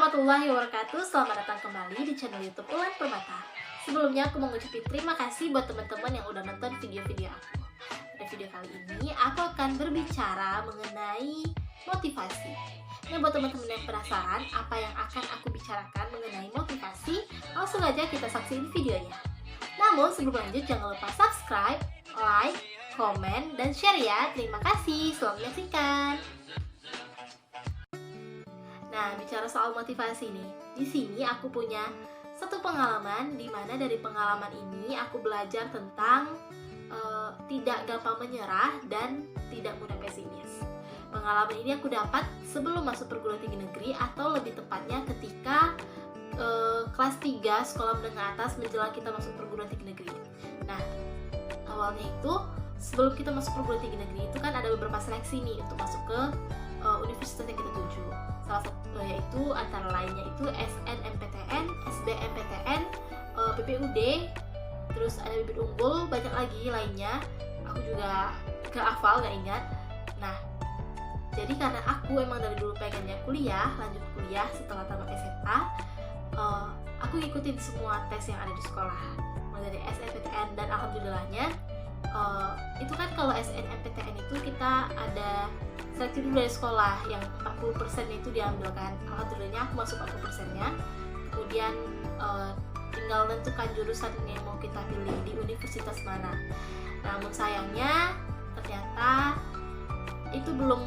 warahmatullahi wabarakatuh. Selamat datang kembali di channel YouTube Ulan Permata. Sebelumnya aku mau ngucapin terima kasih buat teman-teman yang udah nonton video-video aku. Pada video kali ini aku akan berbicara mengenai motivasi. Nah, buat teman-teman yang penasaran apa yang akan aku bicarakan mengenai motivasi, langsung aja kita saksikan videonya. Namun sebelum lanjut jangan lupa subscribe, like, komen, dan share ya. Terima kasih. Selamat menyaksikan. Nah, bicara soal motivasi nih, di sini aku punya satu pengalaman di mana dari pengalaman ini aku belajar tentang tidak gampang menyerah dan tidak mudah pesimis. Pengalaman ini aku dapat sebelum masuk perguruan tinggi negeri atau lebih tepatnya ketika kelas 3 sekolah menengah atas menjelang kita masuk perguruan tinggi negeri. Nah, awalnya itu sebelum kita masuk perguruan tinggi negeri itu kan ada beberapa seleksi nih untuk masuk ke universitas yang kita tuju. Salah satu yaitu antara lainnya itu SNMPTN, SBMPTN, PPUD, terus ada bibit unggul, banyak lagi lainnya. Aku juga gak hafal, gak ingat. Nah, jadi karena aku emang dari dulu pengennya lanjut kuliah setelah tamat SMA, aku ngikutin semua tes yang ada di sekolah, mulai dari SNMPTN, dan alhamdulillahnya itu kan kalau SNMPTN itu kita ada seleksi dulu dari sekolah yang 40% itu diambil kan. Alhamdulillahnya aku masuk 40%-nya. Kemudian tinggal menentukan jurusan yang mau kita pilih di universitas mana. Namun sayangnya ternyata itu belum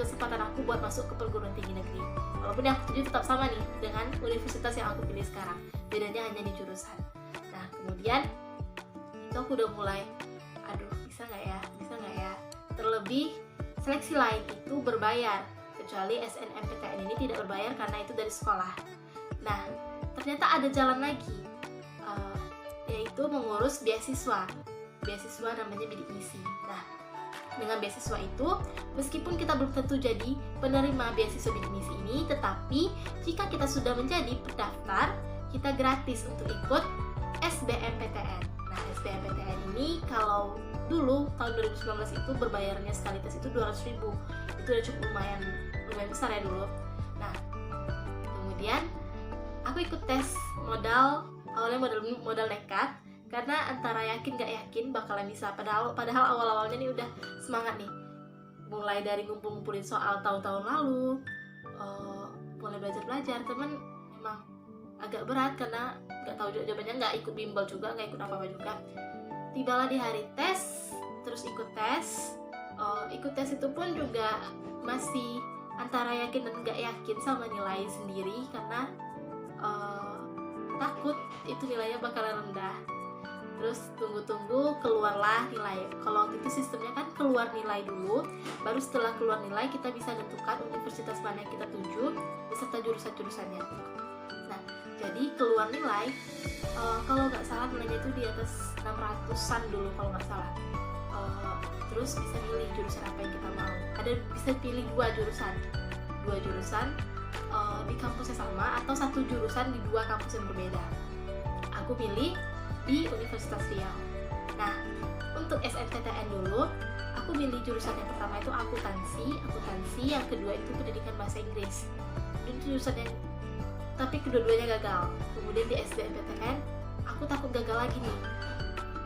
kesempatan aku buat masuk ke perguruan tinggi negeri. Walaupun yang aku tuju tetap sama nih dengan universitas yang aku pilih sekarang. Bedanya hanya di jurusan. Nah, kemudian itu aku udah mulai, aduh bisa nggak ya. Terlebih seleksi lain itu berbayar, kecuali SNMPTN ini tidak berbayar karena itu dari sekolah. Nah, ternyata ada jalan lagi, yaitu mengurus beasiswa namanya bidik misi. Nah, dengan beasiswa itu, meskipun kita belum tentu jadi penerima beasiswa bidik misi ini, tetapi jika kita sudah menjadi pendaftar, kita gratis untuk ikut SBMPTN. Nah, SBMPTN ini kalau dulu tahun 2019 itu berbayarnya sekali tes itu 200.000. Itu udah cukup lumayan besar ya dulu. Nah, kemudian aku ikut tes awalnya modal nekat karena antara yakin gak yakin bakalan bisa, padahal awal-awalnya nih udah semangat nih. Mulai dari ngumpulin soal tahun-tahun lalu, mulai belajar, temen emang agak berat karena gak tahu jawabannya, gak ikut bimbel juga, gak ikut apa-apa juga. Tibalah di hari tes, terus ikut tes. Ikut tes itu pun juga masih antara yakin dan gak yakin sama nilai sendiri karena takut itu nilainya bakalan rendah. Terus tunggu keluarlah nilai. Kalau waktu itu sistemnya kan keluar nilai dulu, baru setelah keluar nilai kita bisa tentukan universitas mana yang kita tuju beserta jurusan-jurusannya. Nah, jadi keluar nilai, kalau nggak salah nilainya itu di atas 600-an dulu kalau nggak salah. Terus bisa pilih jurusan apa yang kita mau. Bisa pilih dua jurusan di kampus yang sama atau satu jurusan di dua kampus yang berbeda. Aku pilih di Universitas Riau. Nah, untuk SNMPTN dulu, aku pilih jurusan yang pertama itu akuntansi, yang kedua itu pendidikan bahasa Inggris. Dan tapi kedua-duanya gagal. Kemudian di SBMPTN, aku takut gagal lagi nih.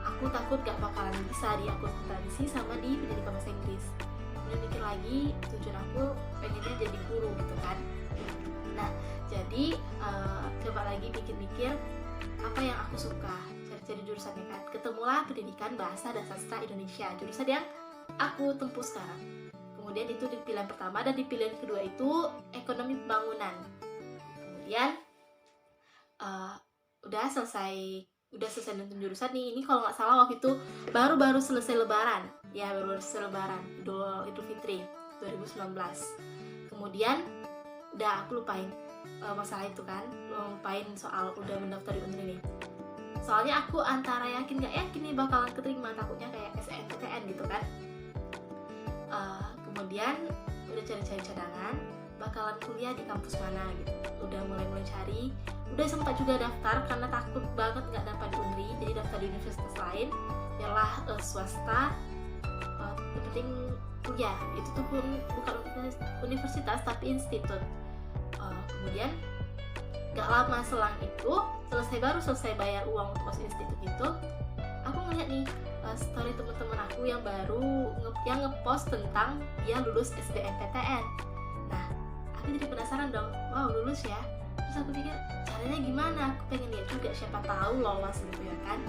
Aku takut gak bakalan bisa di akuntansi sama di pendidikan bahasa Inggris. Kemudian mikir lagi, tujuan aku pengennya jadi guru gitu kan. Nah, jadi coba lagi pikir-pikir apa yang aku suka, cari-cari jurusannya kan. Ketemulah pendidikan bahasa dan sastra Indonesia, jurusan yang aku tempuh sekarang. Kemudian itu di pilihan pertama, dan di pilihan kedua itu ekonomi pembangunan. Kemudian udah selesai nonton jurusan nih. Ini kalau nggak salah waktu itu baru selesai lebaran Idul Fitri 2019. Kemudian udah aku lupain masalah itu kan, lupain soal udah mendaftar di UNRI nih. Soalnya aku antara yakin gak yakin nih bakalan keterima, takutnya kayak SNMPTN gitu kan. Kemudian udah cari cadangan bakalan kuliah di kampus mana gitu. Udah mulai cari, udah sempat juga daftar karena takut banget nggak dapat di UNRI, jadi daftar di universitas lain, biarlah swasta. Yang penting kuliah, itu tuh pun bukan universitas tapi institut. kemudian gak lama selang itu, selesai bayar uang untuk masuk institut itu, aku ngeliat nih story teman-teman aku yang baru yang ngepost tentang dia lulus SBMPTN. Nah, aku jadi penasaran dong, wow lulus ya. Terus aku pikir caranya gimana, aku pengen lihat juga, siapa tahu lolos gitu ya kan.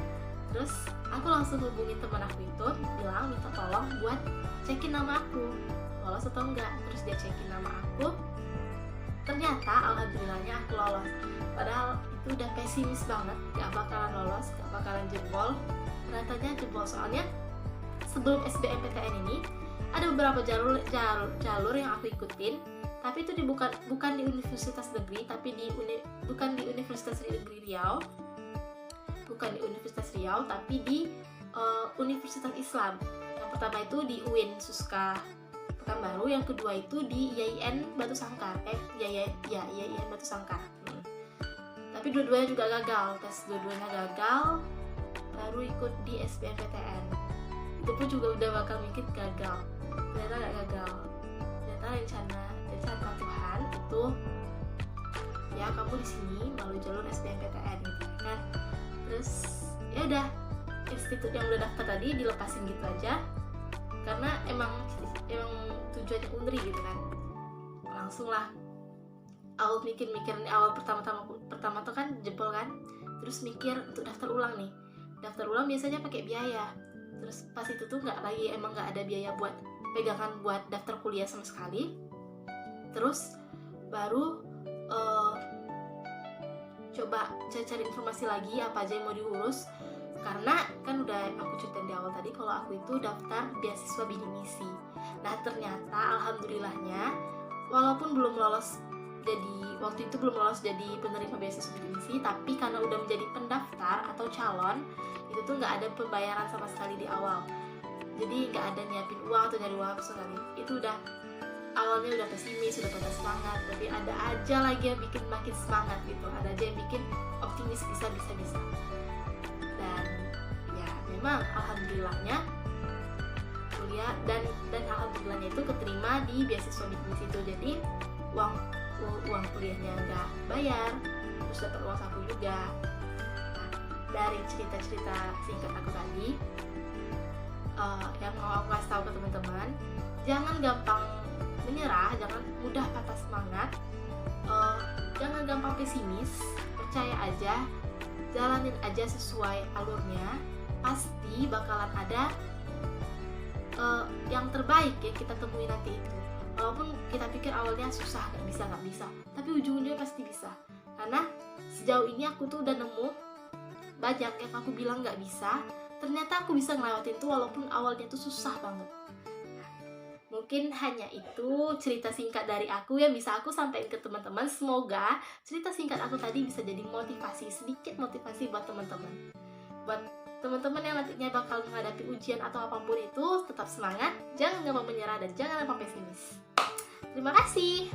Terus aku langsung hubungin teman aku itu, bilang minta tolong buat cekin nama aku lolos atau enggak. Terus dia cekin nama aku, ternyata alhamdulillahnya aku lolos. Padahal itu udah pesimis banget, gak bakalan lolos, gak bakalan jebol. Ternyatanya jebol, soalnya sebelum SBMPTN ini ada beberapa jalur yang aku ikutin, tapi itu bukan di universitas negeri, tapi bukan di Universitas Negeri Riau, tapi di Universitas Islam. Yang pertama itu di UIN Suska Pekanbaru, yang kedua itu di IAIN Batu Sangkar, IAIN Batu Sangkar. Tapi dua-duanya juga gagal, dua-duanya gagal, baru ikut di SBMPTN. Itu pun juga udah bakal mikir gagal, ternyata gak gagal. Ternyata rencana Tuhan itu ya kamu di sini melalui jalur SBMPTN gitu kan. Terus ya udah, institut yang udah daftar tadi dilepasin gitu aja, karena emang tujuannya UNRI gitu kan. Langsung lah awal mikir awal pertama tuh kan jebol kan, terus mikir untuk daftar ulang nih. Daftar ulang biasanya pakai biaya, terus pas itu tuh nggak ada biaya buat pegangan buat daftar kuliah sama sekali. Terus baru coba cari informasi lagi apa aja yang mau diurus, karena kan udah aku ceritain di awal tadi kalau aku itu daftar beasiswa bidik misi. Nah ternyata alhamdulillahnya walaupun waktu itu belum lolos jadi penerima beasiswa bidik misi, tapi karena udah menjadi pendaftar atau calon, itu tuh nggak ada pembayaran sama sekali di awal. Jadi nggak ada nyiapin uang atau nyari uang sekali. Itu udah awalnya udah pesimis, udah patah semangat, tapi ada aja lagi yang bikin makin semangat gitu, ada aja yang bikin optimis, bisa. Dan ya memang alhamdulillahnya kuliah dan alhamdulillahnya itu keterima di beasiswa bidik misi itu. Jadi uang kuliahnya nggak bayar, terus dapat uang saku juga. Nah, dari cerita singkat aku tadi, yang mau aku kasih tahu ke teman-teman, jangan gampang menyerah, jangan mudah patah semangat, jangan gampang pesimis, percaya aja, jalanin aja sesuai alurnya, pasti bakalan ada yang terbaik ya kita temui nanti itu. Walaupun kita pikir awalnya susah, gak bisa, tapi ujung-ujungnya pasti bisa. Karena sejauh ini aku tuh udah nemu banyak yang aku bilang gak bisa, ternyata aku bisa ngelewatin tuh walaupun awalnya tuh susah banget. Mungkin hanya itu cerita singkat dari aku yang bisa aku sampaikan ke teman-teman. Semoga cerita singkat aku tadi bisa jadi sedikit motivasi buat teman-teman. Buat teman-teman yang nantinya bakal menghadapi ujian atau apapun itu, tetap semangat, jangan gampang menyerah dan jangan gampang pesimis. Terima kasih.